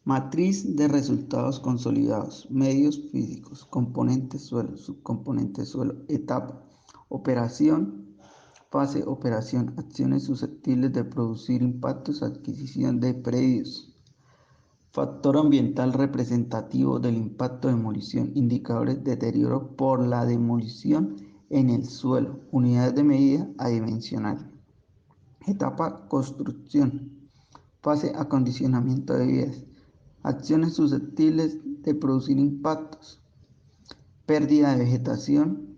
Matriz de resultados consolidados, medios físicos, componentes suelo, subcomponentes suelo, etapa, operación, fase, operación, acciones susceptibles de producir impactos, adquisición de predios, factor ambiental representativo del impacto de demolición, indicadores de deterioro por la demolición en el suelo, unidades de medida adimensional, etapa, construcción, fase, acondicionamiento de vías, acciones susceptibles de producir impactos, pérdida de vegetación,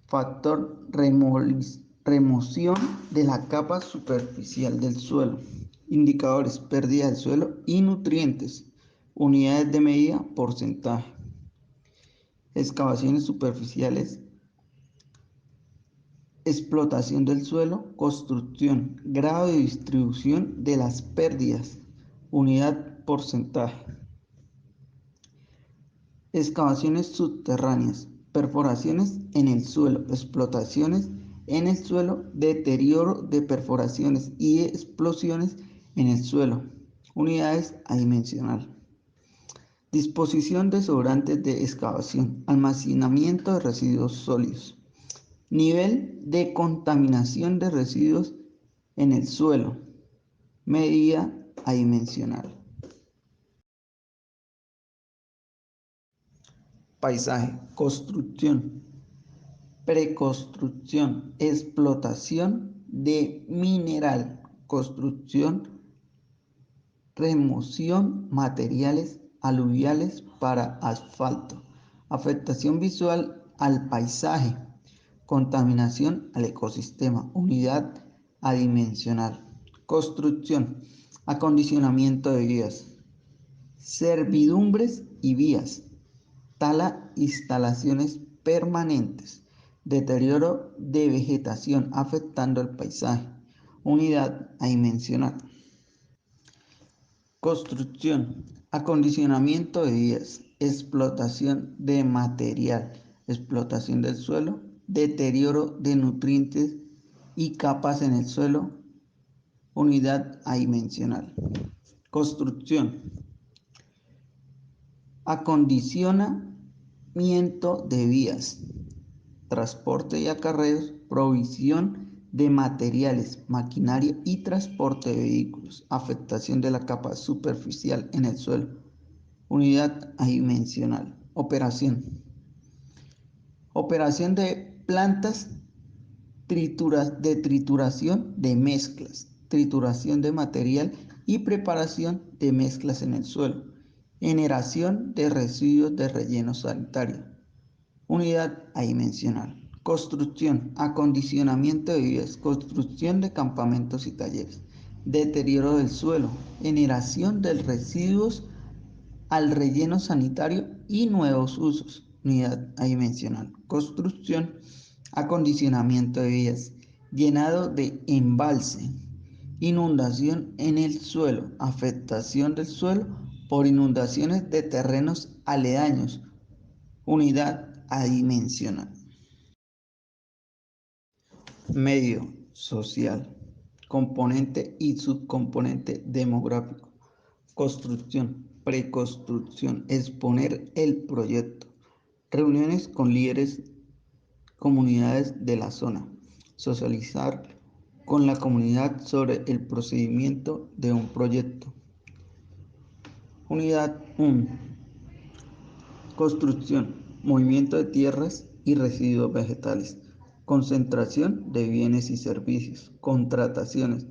factor remoción de la capa superficial del suelo, indicadores, pérdida del suelo y nutrientes, unidades de medida, porcentaje, excavaciones superficiales, explotación del suelo, construcción, grado de distribución de las pérdidas, unidad, porcentaje. Excavaciones subterráneas, perforaciones en el suelo, explotaciones en el suelo, deterioro de perforaciones y explosiones en el suelo, unidades adimensional. Disposición de sobrantes de excavación, almacenamiento de residuos sólidos, nivel de contaminación de residuos en el suelo, medida adimensional. Paisaje, construcción, preconstrucción, explotación de mineral, construcción, remoción materiales aluviales para asfalto, afectación visual al paisaje, contaminación al ecosistema, unidad adimensional, construcción, acondicionamiento de vías, servidumbres y vías, tala, instalaciones permanentes, deterioro de vegetación afectando el paisaje, unidad adimensional. Construcción, acondicionamiento de vías, explotación de material, explotación del suelo, deterioro de nutrientes y capas en el suelo, unidad adimensional. Construcción, acondicionamiento de vías, transporte y acarreos, provisión de materiales, maquinaria y transporte de vehículos, afectación de la capa superficial en el suelo, unidad adimensional. Operación de plantas de trituración de mezclas, trituración de material y preparación de mezclas en el suelo, generación de residuos de relleno sanitario, unidad adimensional. Construcción, acondicionamiento de vías, construcción de campamentos y talleres, deterioro del suelo, generación de residuos al relleno sanitario y nuevos usos, unidad adimensional. Construcción, acondicionamiento de vías, llenado de embalse, inundación en el suelo, afectación del suelo por inundaciones de terrenos aledaños, unidad adimensional. Medio social, componente y subcomponente demográfico, construcción, preconstrucción, exponer el proyecto, reuniones con líderes, comunidades de la zona, socializar con la comunidad sobre el procedimiento de un proyecto. Unidad 1. Construcción, movimiento de tierras y residuos vegetales, concentración de bienes y servicios, contrataciones,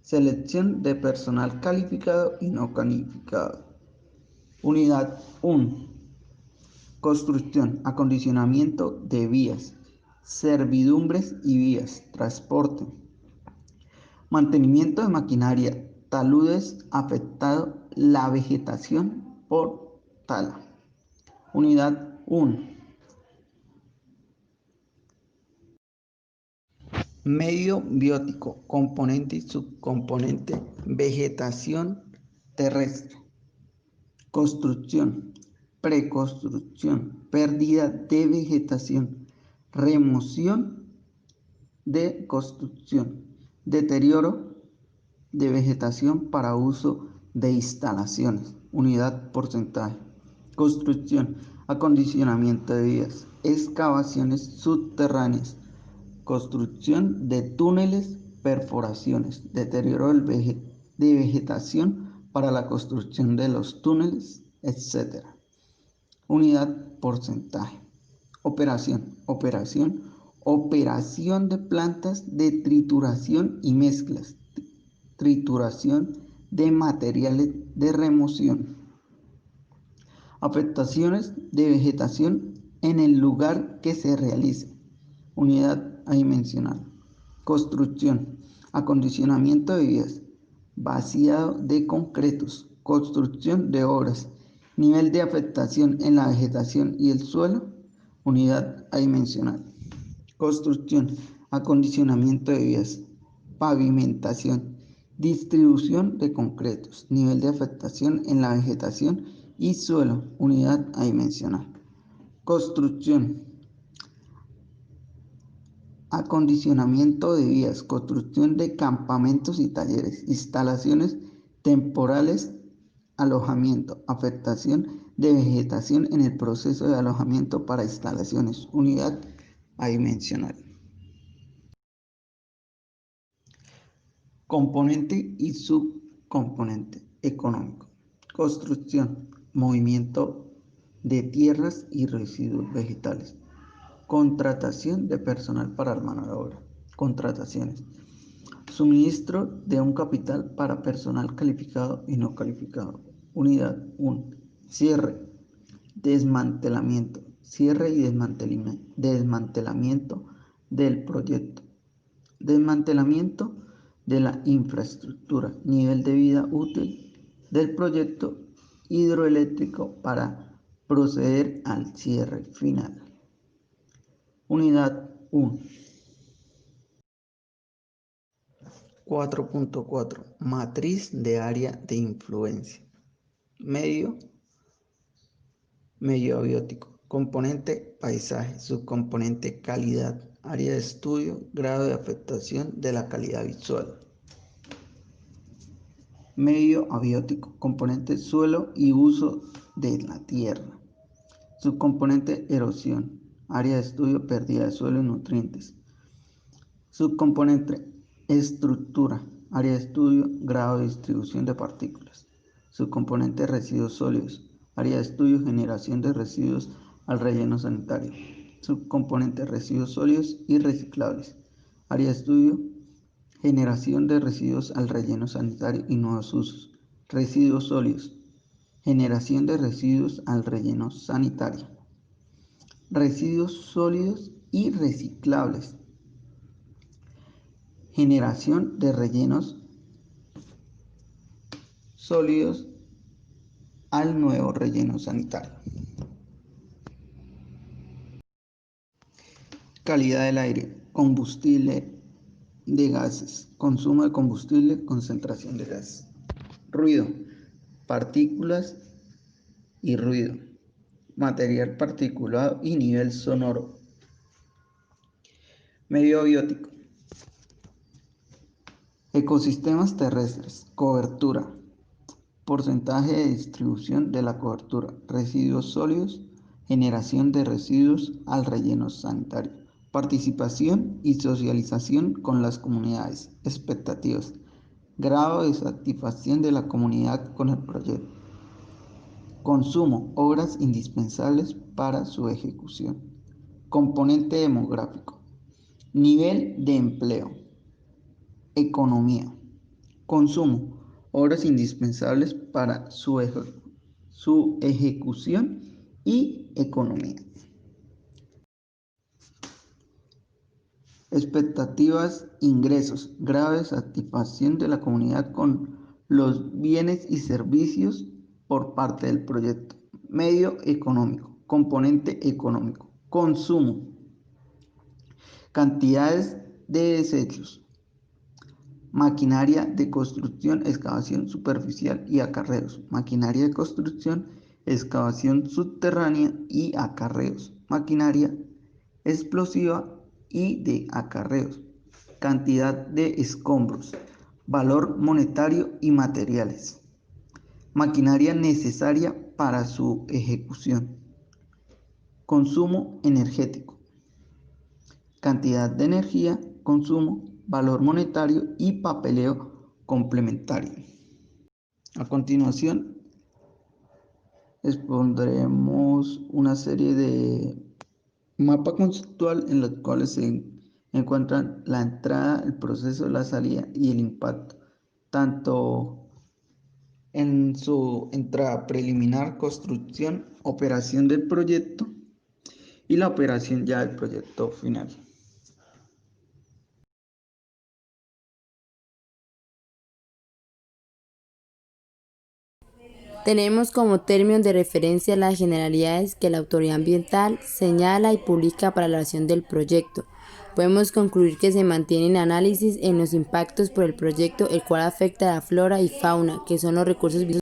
selección de personal calificado y no calificado. Unidad 1. Construcción, acondicionamiento de vías, servidumbres y vías, transporte, mantenimiento de maquinaria, taludes afectado la vegetación por tala. Unidad 1. Medio biótico, componente y subcomponente, vegetación terrestre, construcción, preconstrucción, pérdida de vegetación, remoción de construcción, deterioro de vegetación para uso de instalaciones, unidad porcentaje. Construcción, acondicionamiento de vías, excavaciones subterráneas, construcción de túneles, perforaciones, deterioro de vegetación para la construcción de los túneles, etc. Unidad porcentaje. Operación de plantas de trituración y mezclas, trituración de materiales de remoción, afectaciones de vegetación en el lugar que se realice, unidad adimensional, construcción, acondicionamiento de vías, vaciado de concretos, construcción de obras, nivel de afectación en la vegetación y el suelo, unidad adimensional, construcción, acondicionamiento de vías, pavimentación, distribución de concretos, nivel de afectación en la vegetación y suelo, unidad adimensional. Construcción, acondicionamiento de vías, construcción de campamentos y talleres, instalaciones temporales, alojamiento, afectación de vegetación en el proceso de alojamiento para instalaciones, unidad adimensional. Componente y subcomponente económico. Construcción, movimiento de tierras y residuos vegetales. Contratación de personal para la mano de obra. Contrataciones. Suministro de un capital para personal calificado y no calificado. Unidad 1. Cierre. Desmantelamiento. Cierre y desmantelamiento del proyecto. Desmantelamiento de la infraestructura, nivel de vida útil del proyecto hidroeléctrico para proceder al cierre final. Unidad 1. 4.4. Matriz de área de influencia. Medio abiótico. Componente paisaje. Subcomponente calidad. Área de estudio. Grado de afectación de la calidad visual. Medio abiótico. Componente suelo y uso de la tierra. Subcomponente erosión. Área de estudio pérdida de suelo y nutrientes. Subcomponente estructura. Área de estudio grado de distribución de partículas. Subcomponente residuos sólidos. Área de estudio generación de residuos al relleno sanitario. Subcomponente residuos sólidos y reciclables. Área de estudio generación de residuos al relleno sanitario y nuevos usos. Residuos sólidos. Generación de residuos al relleno sanitario. Residuos sólidos y reciclables. Generación de rellenos sólidos al nuevo relleno sanitario. Calidad del aire, combustible de gases, consumo de combustible, concentración de gases. Ruido, partículas y ruido, material particulado y nivel sonoro. Medio abiótico. Ecosistemas terrestres, cobertura, porcentaje de distribución de la cobertura, residuos sólidos, generación de residuos al relleno sanitario, participación y socialización con las comunidades, expectativas, grado de satisfacción de la comunidad con el proyecto, consumo, obras indispensables para su ejecución, componente demográfico, nivel de empleo, economía, consumo, obras indispensables para su ejecución y economía. Expectativas, ingresos, grave satisfacción de la comunidad con los bienes y servicios por parte del proyecto. Medio económico, componente económico, consumo, cantidades de desechos, maquinaria de construcción, excavación superficial y acarreos. Maquinaria de construcción, excavación subterránea y acarreos. Maquinaria explosiva y de acarreos. Cantidad de escombros. Valor monetario y materiales. maquinaria necesaria para su ejecución, consumo energético, cantidad de energía, consumo, valor monetario y papeleo complementario. A continuación, expondremos una serie de mapa conceptual en los cuales se encuentran la entrada, el proceso, la salida y el impacto, tanto en su entrada preliminar, construcción, operación del proyecto y la operación ya del proyecto final. Tenemos como términos de referencia las generalidades que la autoridad ambiental señala y publica para la elaboración del proyecto. Podemos concluir que se mantiene análisis en los impactos por el proyecto, el cual afecta a la flora y fauna, que son los recursos